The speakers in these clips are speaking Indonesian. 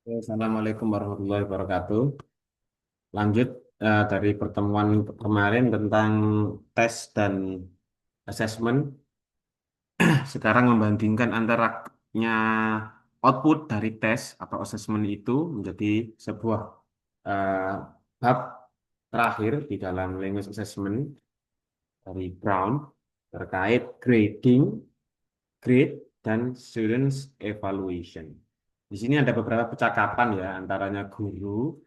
Assalamualaikum warahmatullahi wabarakatuh. Lanjut dari pertemuan kemarin tentang tes dan assessment. Sekarang membandingkan antaranya output dari tes atau assessment itu menjadi sebuah eh, bab terakhir di dalam language assessment dari Brown terkait grading, grade, dan students evaluation. Di sini ada beberapa percakapan ya antaranya dan guru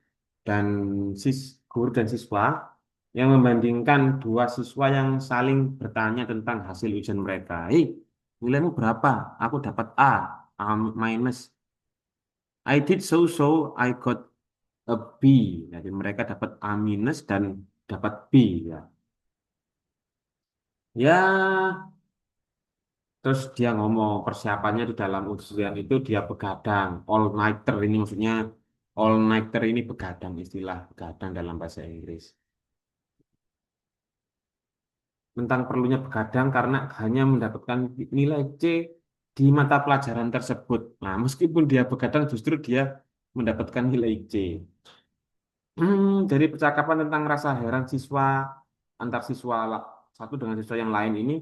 dan siswa yang membandingkan dua siswa yang saling bertanya tentang hasil ujian mereka. Hei, nilaimu berapa? Aku dapat A minus. I did so, I got a B. Jadi mereka dapat A minus dan dapat B ya. Ya, terus dia ngomong persiapannya di dalam ujian itu dia begadang, all nighter ini maksudnya all nighter ini begadang istilah begadang dalam bahasa Inggris. Tentang perlunya begadang karena hanya mendapatkan nilai C di mata pelajaran tersebut. Nah, meskipun dia begadang justru dia mendapatkan nilai C. Dari percakapan tentang rasa heran siswa antar satu dengan siswa yang lain ini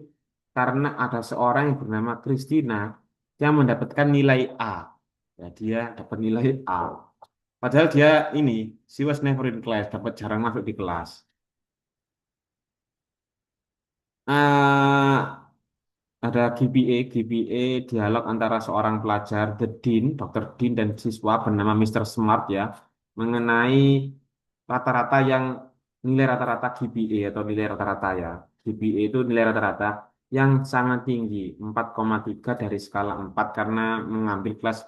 karena ada seorang yang bernama Christina yang mendapatkan nilai A. Ya, dia dapat nilai A. Padahal dia ini, she was never in class, dapat jarang masuk di kelas. Ah, ada GPA dialog antara seorang pelajar, The Dean, Dr. Dean dan siswa bernama Mr. Smart ya, mengenai rata-rata yang nilai rata-rata GPA atau nilai rata-rata ya. GPA itu nilai rata-rata yang sangat tinggi, 4,3 dari skala 4 karena mengambil kelas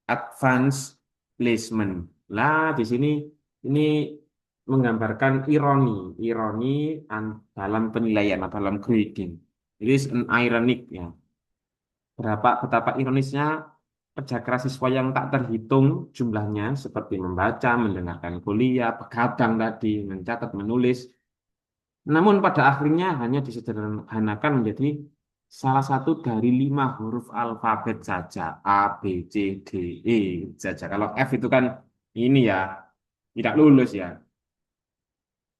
advanced placement. Lah, di sini ini menggambarkan ironi dalam penilaian atau dalam grading. It is an ironic ya. Betapa ironisnya kerja keras siswa yang tak terhitung jumlahnya seperti membaca, mendengarkan kuliah, begadang tadi, mencatat, menulis. Namun pada akhirnya hanya disederhanakan menjadi salah satu dari 5 huruf alfabet saja. A, B, C, D, E saja. Kalau F itu kan ini ya, tidak lulus ya.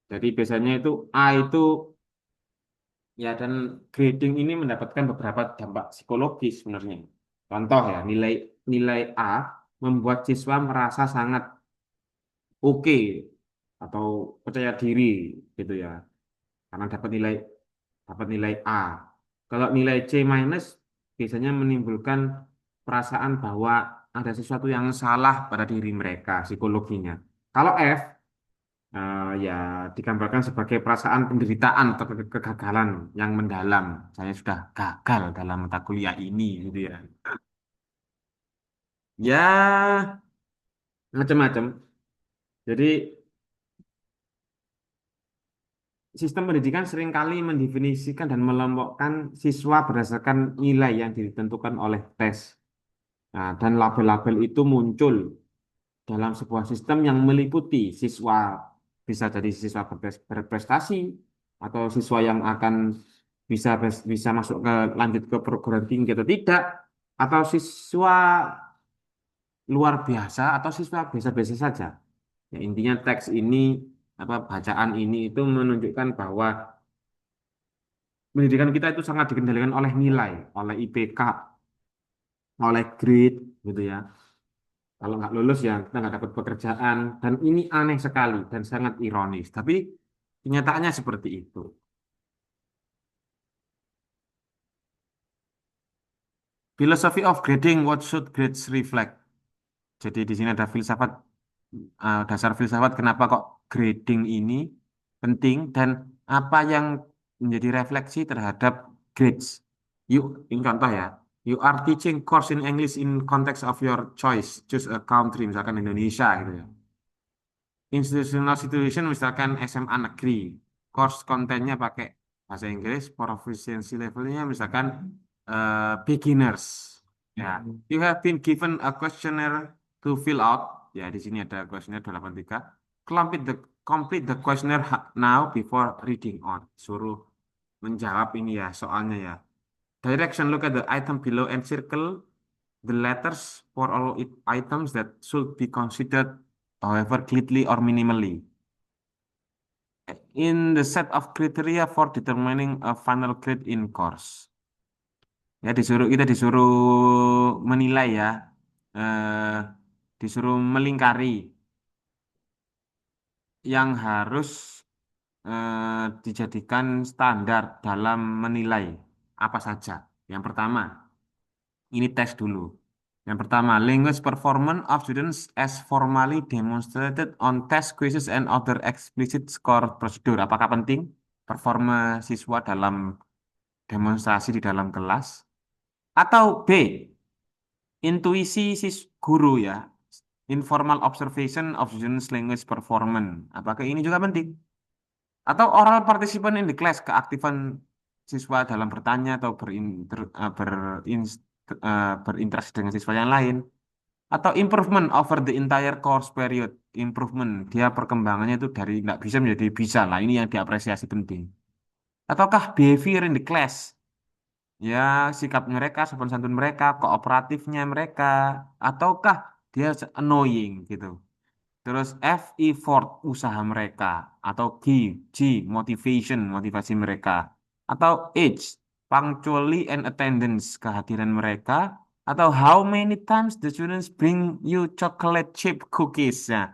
Jadi biasanya itu A itu ya, dan grading ini mendapatkan beberapa dampak psikologis sebenarnya. Contoh ya, nilai nilai A membuat siswa merasa sangat oke atau percaya diri gitu ya, karena dapat nilai A. Kalau nilai C minus biasanya menimbulkan perasaan bahwa ada sesuatu yang salah pada diri mereka, psikologinya. Kalau F ya digambarkan sebagai perasaan penderitaan atau kegagalan yang mendalam. Saya sudah gagal dalam mata kuliah ini, gitu ya. Ya, macam-macam. Jadi, sistem pendidikan seringkali mendefinisikan dan melompokkan siswa berdasarkan nilai yang ditentukan oleh tes. Nah, dan label-label itu muncul dalam sebuah sistem yang meliputi siswa bisa jadi siswa berprestasi atau siswa yang akan bisa masuk ke lanjut ke perguruan tinggi atau tidak atau siswa luar biasa atau siswa biasa-biasa saja. Ya, intinya teks ini apa bacaan ini itu menunjukkan bahwa pendidikan kita itu sangat dikendalikan oleh nilai, oleh IPK, oleh grade gitu ya. Kalau nggak lulus ya kita nggak dapat pekerjaan dan ini aneh sekali dan sangat ironis. Tapi kenyataannya seperti itu. Philosophy of grading, what should grades reflect? Jadi di sini ada dasar filsafat kenapa kok grading ini penting dan apa yang menjadi refleksi terhadap grades. Yuk, ini contoh ya. You are teaching course in English in context of your choice. Choose a country, misalkan Indonesia gitu ya. Institutional situation misalkan SMA negeri, course kontennya pakai bahasa Inggris, proficiency levelnya misalkan beginners. Ya, you have been given a questionnaire to fill out. Ya, di sini ada questionnaire 83. Complete the complete the questionnaire now before reading on. Suruh menjawab ini ya soalnya ya. Direction, look at the item below and circle the letters for all items that should be considered, however, clearly or minimally. In the set of criteria for determining a final grade in course. Ya, kita disuruh menilai ya, eh, disuruh melingkari yang harus dijadikan standar dalam menilai apa saja. Yang pertama, ini tes dulu. Yang pertama, language performance of students as formally demonstrated on test quizzes and other explicit score procedure. Apakah penting performa siswa dalam demonstrasi di dalam kelas? Atau B, intuisi guru ya, informal observation of students language performance. Apakah ini juga penting? Atau oral participant in the class, keaktifan siswa dalam bertanya atau berinteraksi dengan siswa yang lain. Atau improvement over the entire course period. Improvement, dia perkembangannya itu dari nggak bisa menjadi bisa lah. Ini yang diapresiasi penting. Ataukah behavior in the class? Ya, sikap mereka, sopan santun mereka, kooperatifnya mereka, ataukah dia annoying gitu. Terus F, effort, usaha mereka. Atau G, motivation, motivasi mereka. Atau H, punctually and attendance, kehadiran mereka. Atau how many times the students bring you chocolate chip cookies. Nah,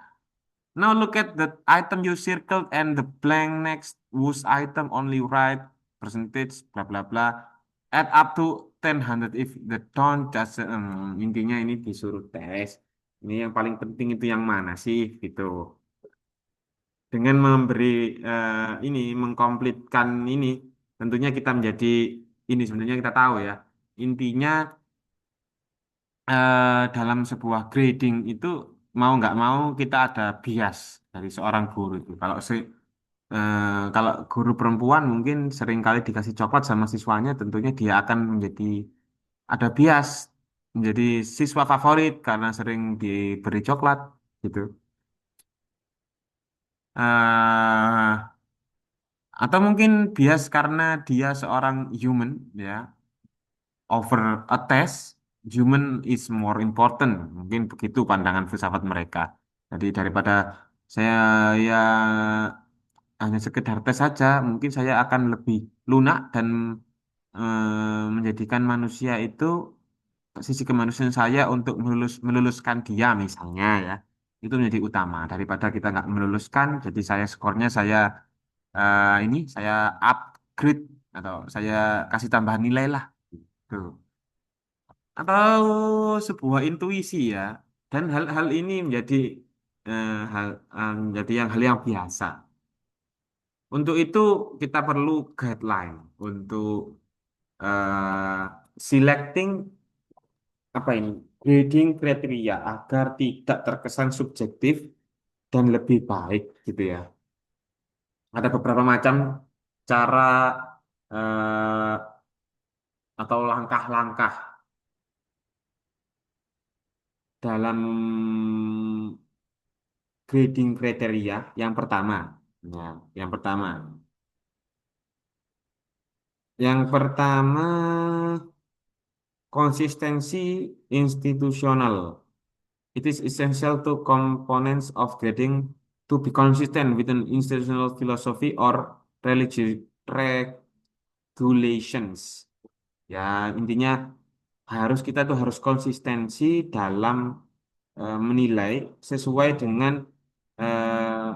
now look at the item you circled and the blank next whose item only write percentage bla bla bla add up to 10 100 if the don't just intinya ini disuruh tes. Ini yang paling penting itu yang mana sih gitu. Dengan memberi ini mengkomplitkan ini tentunya kita menjadi ini sebenarnya kita tahu ya. Intinya dalam sebuah grading itu mau nggak mau kita ada bias dari seorang guru itu. Kalau guru perempuan mungkin seringkali dikasih coklat sama siswanya, tentunya dia akan menjadi ada bias menjadi siswa favorit karena sering diberi coklat gitu. eh atau mungkin bias karena dia seorang human ya, over a test, human is more important. Mungkin begitu pandangan filsafat mereka. Jadi daripada saya ya hanya sekedar tes saja, mungkin saya akan lebih lunak dan menjadikan manusia itu sisi kemanusiaan saya untuk meluluskan dia misalnya ya. Itu menjadi utama daripada kita nggak meluluskan. Jadi saya skornya ini saya upgrade atau saya kasih tambahan nilai lah. Tuh. Atau sebuah intuisi ya. Dan hal-hal ini menjadi menjadi hal yang biasa. Untuk itu kita perlu guideline untuk eh, selecting apa ini grading kriteria agar tidak terkesan subjektif dan lebih baik gitu ya. Ada beberapa macam cara eh, atau langkah-langkah dalam grading kriteria. Ya, yang pertama, yang pertama konsistensi institusional. It is essential to components of grading to be consistent with an institutional philosophy or regulations. Ya, intinya kita tuh harus konsistensi dalam menilai sesuai dengan eh,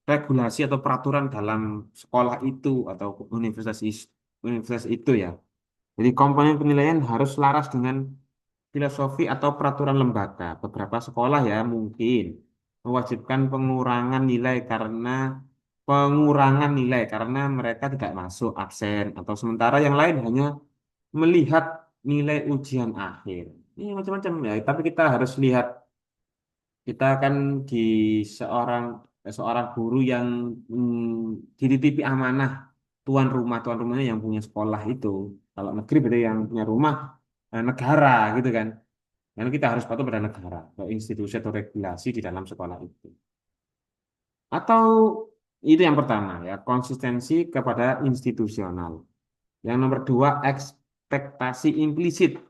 regulasi atau peraturan dalam sekolah itu atau universitas itu ya. Jadi komponen penilaian harus selaras dengan filosofi atau peraturan lembaga. Beberapa sekolah ya mungkin mewajibkan pengurangan nilai karena mereka tidak masuk absen atau sementara yang lain hanya melihat nilai ujian akhir. Ini macam-macam ya, tapi kita harus lihat kita kan di seorang seorang guru yang dititipi amanah tuan rumahnya yang punya sekolah itu. Kalau negeri berarti yang punya rumah negara gitu kan. Dan kita harus patuh pada negara, atau institusi atau regulasi di dalam sekolah itu. Atau itu yang pertama ya, konsistensi kepada institusional. Yang nomor dua, ekspektasi implisit.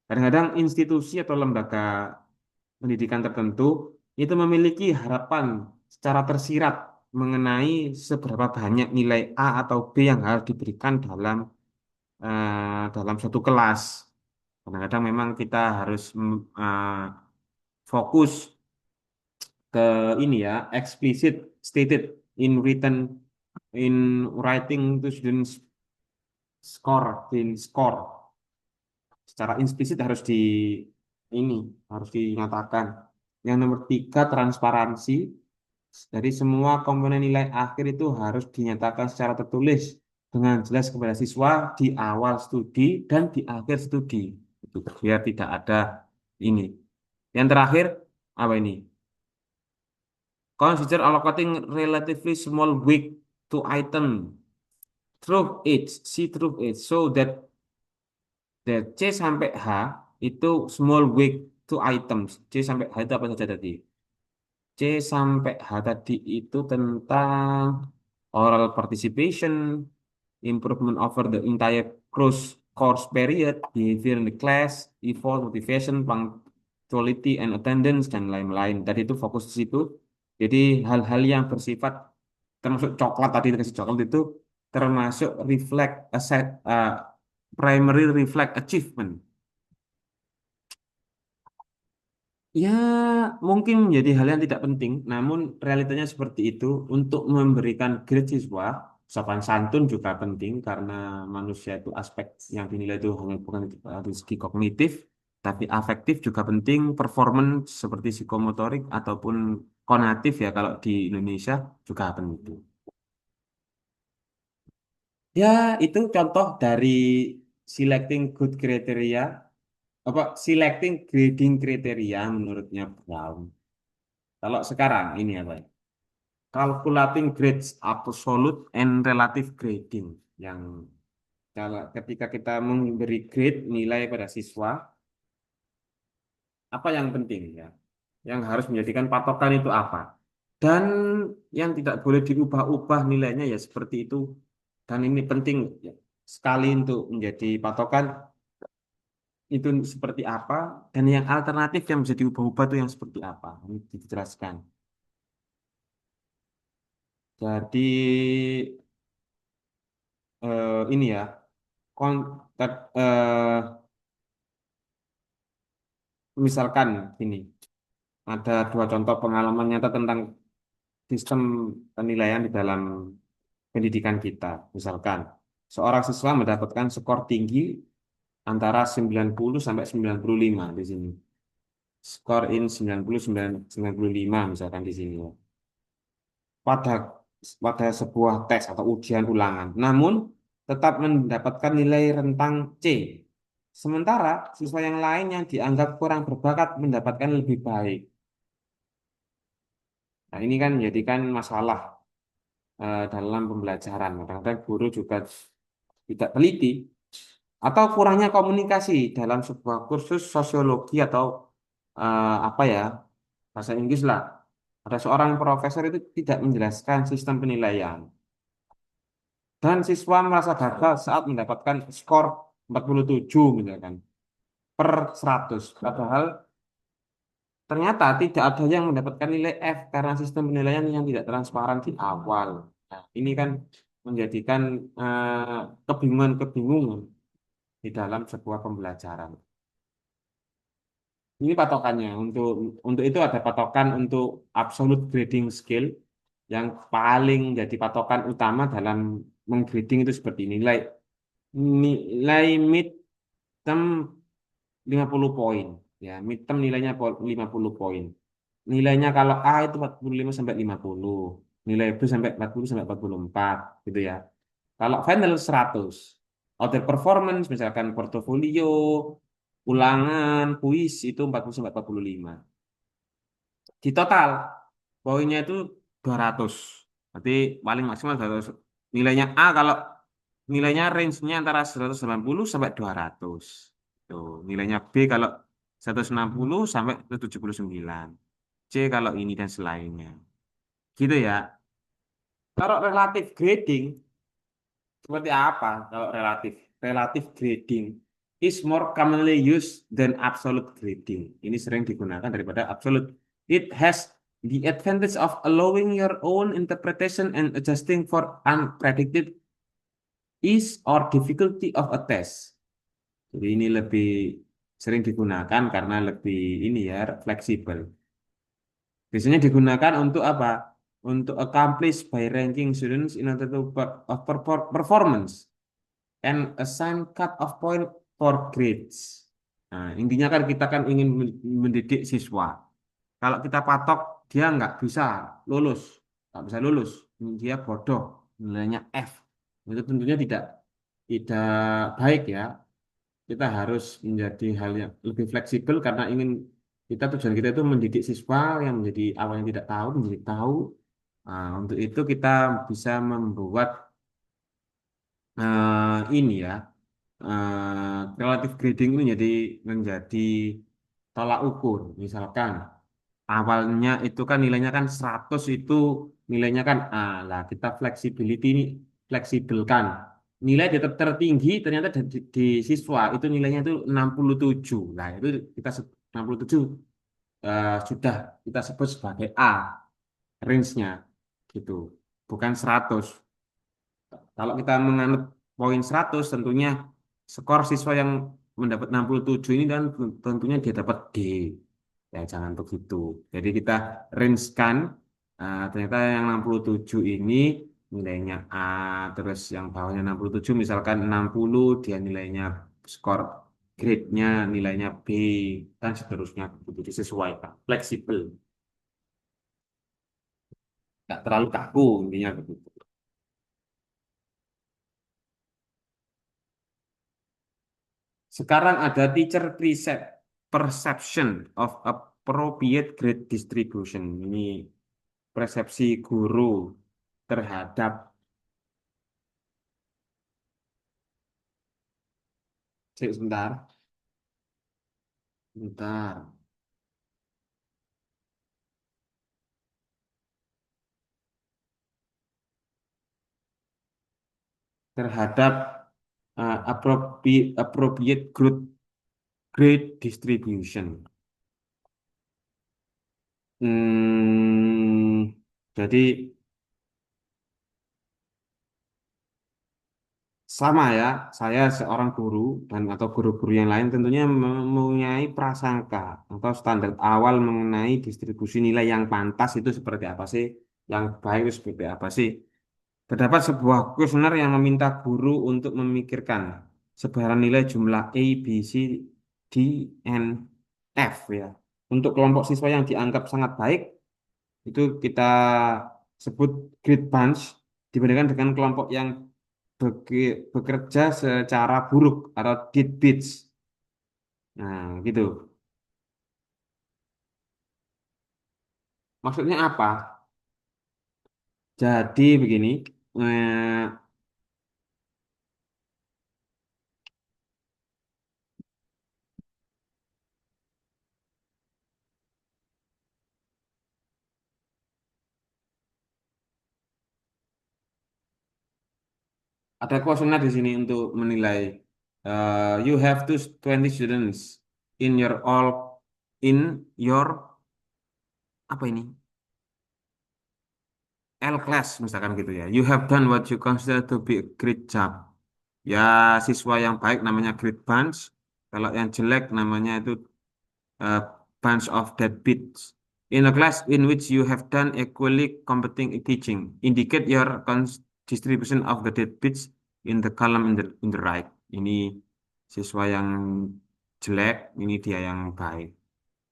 Kadang-kadang institusi atau lembaga pendidikan tertentu itu memiliki harapan secara tersirat mengenai seberapa banyak nilai A atau B yang harus diberikan dalam suatu kelas. Kadang-kadang memang kita harus fokus ke ini ya, explicit stated in written in writing to students score secara implisit harus ini harus dinyatakan. Yang nomor tiga, transparansi dari semua komponen nilai akhir itu harus dinyatakan secara tertulis dengan jelas kepada siswa di awal studi dan di akhir studi. Itu biar tidak ada ini. Yang terakhir apa ini? Consider allocating relatively small weight to item through age, see through age, so that the C sampai H itu small weak to items. C sampai H itu apa saja tadi? C sampai H tadi itu tentang oral participation, improvement over the entire course period, behavior in the class, effort, motivation, punctuality, and attendance, dan lain-lain. Tadi itu fokus di situ. Jadi hal-hal yang bersifat termasuk coklat tadi dikasih coklat itu termasuk reflect asset primary reflect achievement. Ya, mungkin menjadi hal yang tidak penting, namun realitanya seperti itu. Untuk memberikan grade siswa, sopan santun juga penting karena manusia itu aspek yang dinilai itu hanya bukan dari segi kognitif, tapi afektif juga penting, performance seperti psikomotorik ataupun konatif ya kalau di Indonesia juga penting. Ya, itu contoh dari selecting good criteria, apa selecting grading kriteria menurutnya Brown. Kalau sekarang ini apa? Calculating grades absolute and relative grading yang kalau ketika kita memberi grade nilai pada siswa, apa yang penting ya? Yang harus menjadikan patokan itu apa? Dan yang tidak boleh diubah-ubah nilainya ya seperti itu. Dan ini penting ya, sekali untuk menjadi patokan itu seperti apa dan yang alternatif yang bisa diubah-ubah itu yang seperti apa. Ini dijelaskan. Jadi ini ya kon ter- misalkan ini ada dua contoh pengalaman nyata tentang sistem penilaian di dalam pendidikan kita. Misalkan seorang siswa mendapatkan skor tinggi antara 90 sampai 95 di sini. Skor in 90 95 misalkan di sini ya. Pada pada sebuah tes atau ujian ulangan. Namun tetap mendapatkan nilai rentang C. Sementara siswa yang lain yang dianggap kurang berbakat mendapatkan lebih baik. Nah, ini kan menjadikan masalah dalam pembelajaran. Kadang-kadang guru juga tidak teliti atau kurangnya komunikasi dalam sebuah kursus sosiologi atau apa ya bahasa Inggris lah. Ada seorang profesor itu tidak menjelaskan sistem penilaian dan siswa merasa gagal saat mendapatkan skor 47 misalkan per 100. Padahal ternyata tidak ada yang mendapatkan nilai F karena sistem penilaian yang tidak transparan di awal. Nah, ini kan menjadikan kebingungan-kebingungan di dalam sebuah pembelajaran. Ini patokannya. Untuk itu ada patokan untuk absolute grading scale yang paling jadi patokan utama dalam menggrading itu seperti ini. Nilai midterm 50 poin. Ya, midterm nilainya 50 poin. Nilainya kalau A itu 45 sampai 50. Nilai B sampai 40 sampai 44 gitu ya. Kalau final 100. Other performance misalkan portofolio, ulangan, kuis itu 40 sampai 45. Di total poinnya itu 200. Berarti paling maksimal 200. Nilainya A kalau nilainya range-nya antara 180 sampai 200. Tuh, nilainya B kalau 160 sampai 79. C kalau ini dan selainnya. Gitu ya. Kalau relatif grading seperti apa kalau relatif? Relatif grading is more commonly used than absolute grading. Ini sering digunakan daripada absolute. It has the advantage of allowing your own interpretation and adjusting for unpredicted ease or difficulty of a test. Jadi ini lebih sering digunakan karena lebih ini ya fleksibel. Biasanya digunakan untuk apa? Untuk accomplish by ranking students in order to performance and assign cut-off point for grades. Nah, intinya kan kita kan ingin mendidik siswa. Kalau kita patok dia lulus, nggak bisa lulus, dia bodoh, nilainya F. Itu tentunya tidak baik ya. Kita harus menjadi hal yang lebih fleksibel karena tujuan kita itu mendidik siswa yang menjadi awal yang tidak tahu menjadi tahu. Nah, untuk itu kita bisa membuat ini ya relative grading ini menjadi tolak ukur. Misalkan awalnya itu kan nilainya kan 100 itu nilainya kan A. Lah kita flexibility ini fleksibelkan. Nilai tertinggi ternyata di siswa itu nilainya itu 67. Nah, itu 67 sudah kita sebut sebagai A range-nya gitu. Bukan 100. Kalau kita menganut poin 100 tentunya skor siswa yang mendapat 67 ini dan tentunya dia dapat D. Ya, jangan begitu. Jadi kita range-kan ternyata yang 67 ini nilainya A, terus yang bawahnya 67 misalkan 60 dia nilainya skor grade-nya nilainya B dan seterusnya begitu disesuaikan. Fleksibel, nggak terlalu kaku intinya begitu. Sekarang ada teacher preset perception of appropriate grade distribution. Ini persepsi guru terhadap sebentar, sebentar, terhadap appropriate grade distribution. Jadi sama ya, saya seorang guru dan atau guru-guru yang lain tentunya mempunyai prasangka atau standar awal mengenai distribusi nilai yang pantas itu seperti apa sih, yang baik itu seperti apa sih. Terdapat sebuah kuesioner yang meminta guru untuk memikirkan sebaran nilai jumlah A, B, C, D, and F ya. Untuk kelompok siswa yang dianggap sangat baik, itu kita sebut grade bunch dibandingkan dengan kelompok yang bekerja secara buruk atau deadbeats. Nah, gitu. Maksudnya apa? Jadi begini, eh, ada kuesioner di sini untuk menilai. You have 20 students in your all in your apa ini? L class misalkan gitu ya. You have done what you consider to be a great job. Ya, siswa yang baik namanya great bunch. Kalau yang jelek namanya itu uh, bunch of deadbeats. In a class in which you have done equally competing teaching, indicate your distribution of the deadbeats in the column in the right. Ini siswa yang jelek, ini dia yang baik.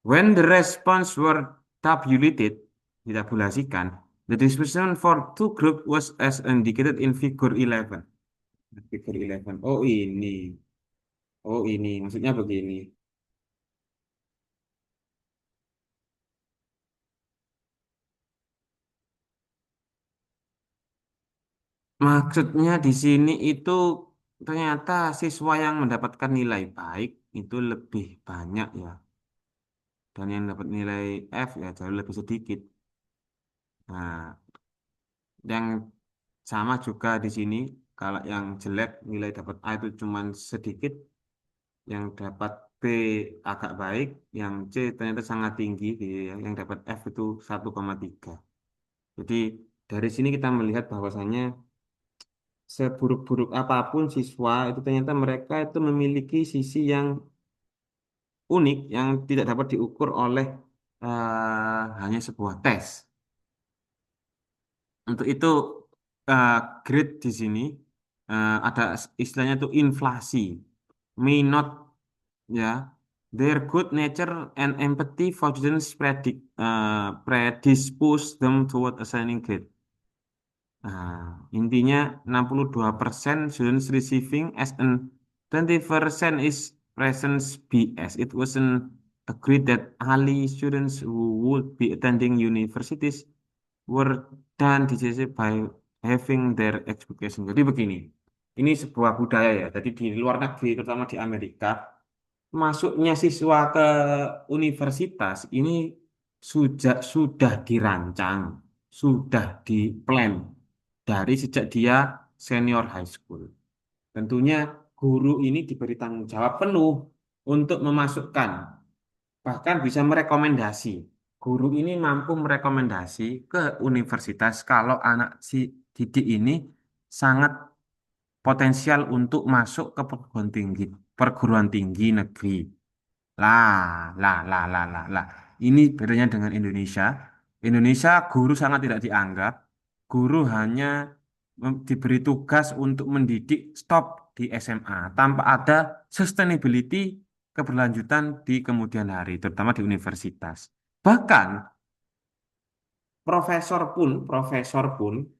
When the response were tabulated, ditabulasikan, the distribution for two group was as indicated in figure 11. Figure 11. Oh ini. Oh ini. Maksudnya begini. Maksudnya di sini itu ternyata siswa yang mendapatkan nilai baik itu lebih banyak ya. Dan yang dapat nilai F ya jauh lebih sedikit. Nah, yang sama juga di sini kalau yang jelek nilai dapat A itu cuma sedikit. yang dapat B agak baik, yang C ternyata sangat tinggi, gitu ya. Yang dapat F itu 1,3. Jadi dari sini kita melihat bahwasannya seburuk-buruk apapun siswa itu ternyata mereka itu memiliki sisi yang unik yang tidak dapat diukur oleh hanya sebuah tes. Untuk itu eh, grade di sini ada istilahnya itu inflasi. May not, ya, their good nature and empathy for students predispose them toward assigning grade. Nah, intinya 62% students receiving as an 20% is presence BS. It wasn't agreed that Ali students who would be attending universities were done decisive by having their expectation. Jadi begini, ini sebuah budaya ya. Jadi di luar negeri, terutama di Amerika, masuknya siswa ke universitas ini sudah dirancang, sudah diplan dari sejak dia senior high school. Tentunya guru ini diberi tanggung jawab penuh untuk memasukkan, bahkan bisa merekomendasi. Guru ini mampu merekomendasi ke universitas kalau anak si didik ini sangat potensial untuk masuk ke perguruan tinggi negeri. Lah. Ini bedanya dengan Indonesia. Indonesia guru sangat tidak dianggap. Guru hanya diberi tugas untuk mendidik stop di SMA tanpa ada sustainability keberlanjutan di kemudian hari, terutama di universitas. Bahkan profesor pun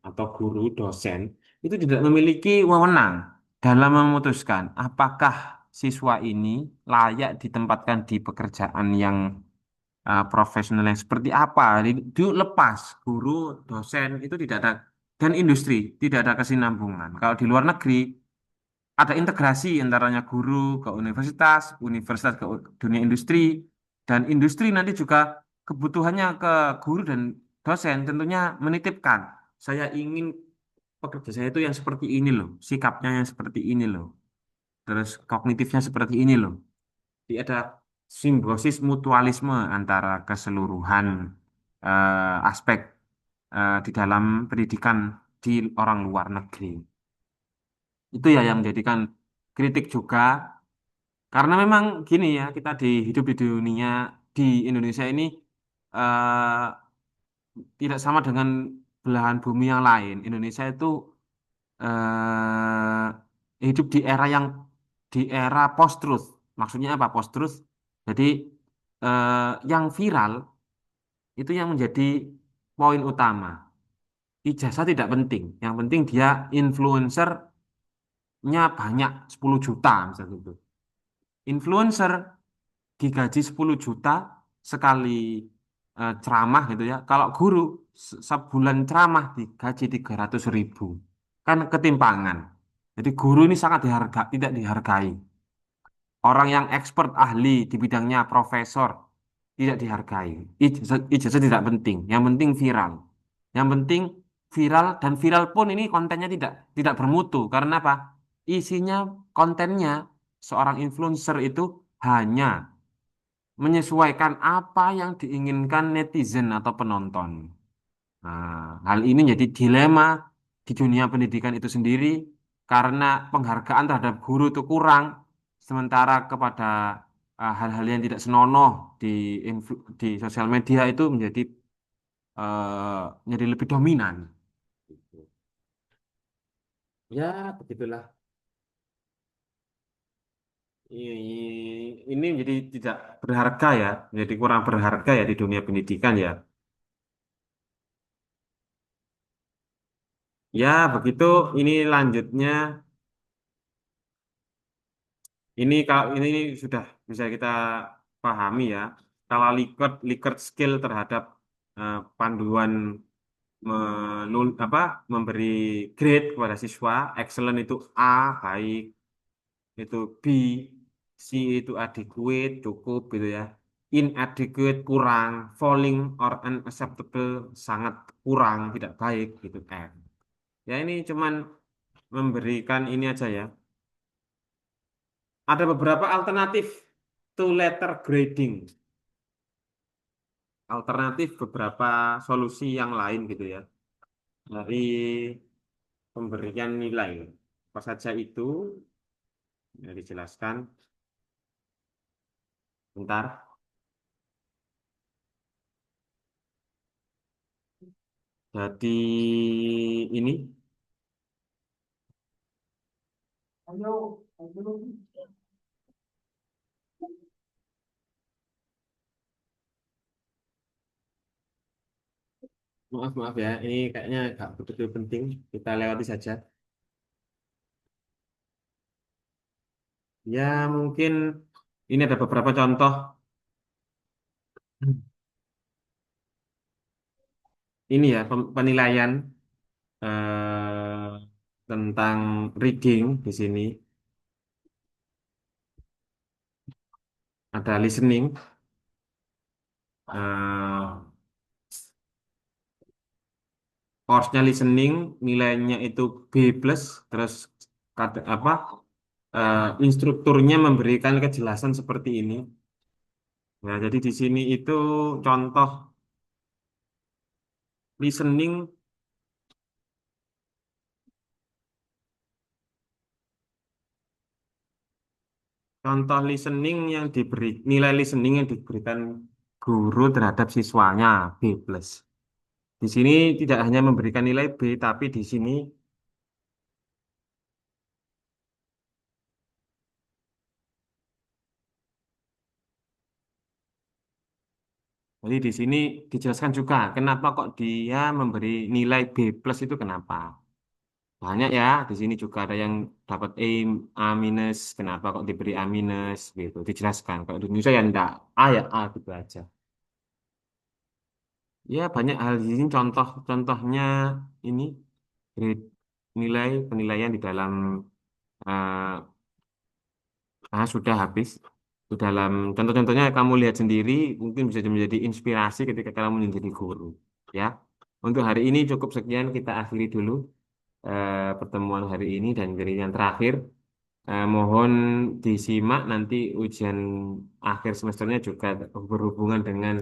atau guru dosen itu tidak memiliki wewenang dalam memutuskan apakah siswa ini layak ditempatkan di pekerjaan yang profesional yang seperti apa. Itu lepas guru, dosen itu tidak ada, dan industri tidak ada kesinambungan. Kalau di luar negeri ada integrasi antaranya guru ke universitas, universitas ke dunia industri, dan industri nanti juga kebutuhannya ke guru dan dosen tentunya menitipkan. Saya ingin pekerja saya itu yang seperti ini loh, sikapnya yang seperti ini loh, terus kognitifnya seperti ini loh. Jadi ada simbiosis mutualisme antara keseluruhan aspek di dalam pendidikan di orang luar negeri. Itu ya yang menjadikan kritik juga. Karena memang gini ya, kita hidup di dunia di Indonesia ini eh, tidak sama dengan belahan bumi yang lain. Indonesia itu hidup di era post-truth. Maksudnya apa post-truth? Jadi yang viral itu yang menjadi poin utama. Ijazah tidak penting. Yang penting dia influencernya banyak 10 juta misalnya itu. Influencer digaji 10 juta sekali ceramah gitu ya. Kalau guru sebulan ceramah digaji 300.000. Kan ketimpangan. Jadi guru ini sangat tidak dihargai. Orang yang expert ahli di bidangnya profesor tidak dihargai. Ijazah tidak penting. Yang penting viral. Yang penting viral dan viral pun ini kontennya tidak bermutu. Karena apa? Isinya kontennya seorang influencer itu hanya menyesuaikan apa yang diinginkan netizen atau penonton. Nah, hal ini jadi dilema di dunia pendidikan itu sendiri karena penghargaan terhadap guru itu kurang, sementara kepada hal-hal yang tidak senonoh di di sosial media itu menjadi lebih dominan. Ya, begitulah. Ini menjadi tidak berharga ya, menjadi kurang berharga ya di dunia pendidikan ya. Ya, begitu. Ini lanjutnya. Ini sudah bisa kita pahami ya. Skala Likert skill terhadap panduan memberi grade kepada siswa. Excellent itu A, baik. Itu B, C itu adequate, cukup gitu ya. Inadequate, kurang. Falling or unacceptable, sangat kurang, tidak baik gitu kan. Ya ini cuman memberikan ini aja ya, Ada beberapa alternatif two letter grading, alternatif beberapa solusi yang lain gitu ya dari pemberian nilai. Apa saja itu? Ya, dijelaskan. Bentar. Jadi ini, maaf maaf ya, ini kayaknya nggak betul-betul penting. Kita lewati saja. Ya mungkin ini ada beberapa contoh ini ya penilaian tentang reading di sini. Ada listening, eh course-nya listening nilainya itu B plus, terus apa instrukturnya memberikan kejelasan seperti ini. Nah, jadi di sini itu contoh listening, contoh listening yang diberi nilai listening yang diberikan guru terhadap siswanya B plus. Di sini tidak hanya memberikan nilai B, tapi di sini jadi di sini dijelaskan juga kenapa kok dia memberi nilai B plus itu kenapa. Banyak ya, di sini juga ada yang dapat A minus, kenapa kok diberi A minus gitu, dijelaskan. Kalau di Indonesia ya enggak, A ya A gitu aja. Ya banyak hal di sini contohnya ini grade nilai penilaian di dalam sudah habis. Di dalam contoh-contohnya kamu lihat sendiri, mungkin bisa menjadi inspirasi ketika kamu menjadi guru. Ya, untuk hari ini cukup sekian kita akhiri dulu pertemuan hari ini dan jadi yang terakhir. Mohon disimak nanti ujian akhir semesternya juga berhubungan dengan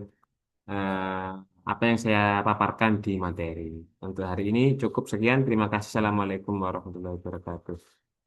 eh, apa yang saya paparkan di materi. Untuk hari ini cukup sekian. Terima kasih. Assalamualaikum warahmatullahi wabarakatuh.